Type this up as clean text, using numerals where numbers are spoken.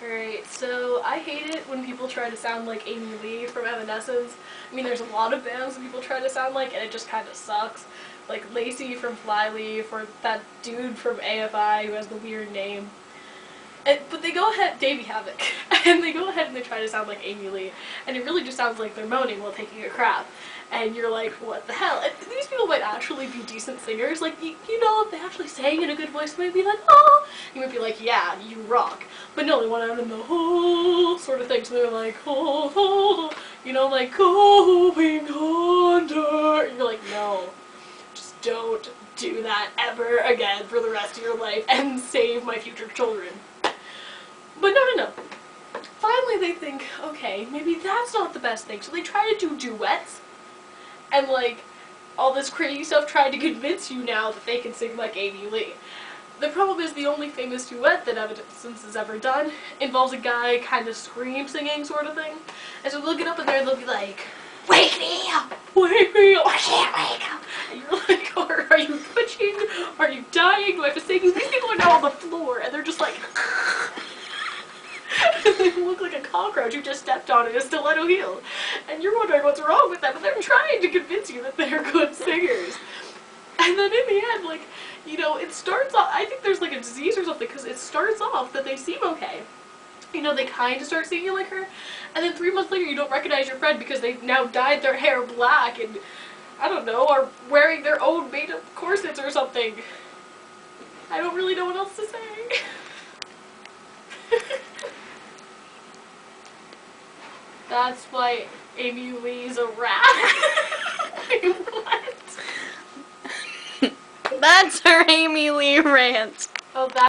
Alright, so I hate it when people try to sound like Amy Lee from Evanescence. I mean, there's a lot of bands that people try to sound like, and it just kind of sucks. Like Lacey from Flyleaf, or that dude from AFI who has the weird name. But they go ahead, Davey Havoc, and they go ahead and they try to sound like Amy Lee, and it really just sounds like they're moaning while taking a crap. And you're like, what the hell? And these people might actually be decent singers. Like, you know, if they actually sang in a good voice, they might be like, oh! You might be like, yeah, you rock. But no, they want out in the whole sort of thing, so they're like, oh, you know, like, going under. And you're like, no, just don't do that ever again for the rest of your life and save my future children. But no. Finally they think, okay, maybe that's not the best thing. So they try to do duets. And like, all this crazy stuff trying to convince you now that they can sing like Amy Lee. The problem is the only famous duet that Evanescence has ever done involves a guy kind of scream singing sort of thing. And so they'll get up in there and they'll be like, wake me up! Wake me up! I can't wake up! And you're like, are you twitching? Are you dying? Do I have to save you? These people are now on the floor and they're just like they look like a cockroach who just stepped on a stiletto heel. And you're wondering what's wrong with them, but they're trying to convince you that they're good singers. And then in the end, like, you know, it starts off, I think there's like a disease or something, because it starts off that they seem okay. You know, they kind of start singing like her, and then 3 months later you don't recognize your friend because they've now dyed their hair black and, I don't know, are wearing their own made-up corsets or something. I don't really know what else to say. That's why Amy Lee's a rat. What? That's her Amy Lee rant. Oh, that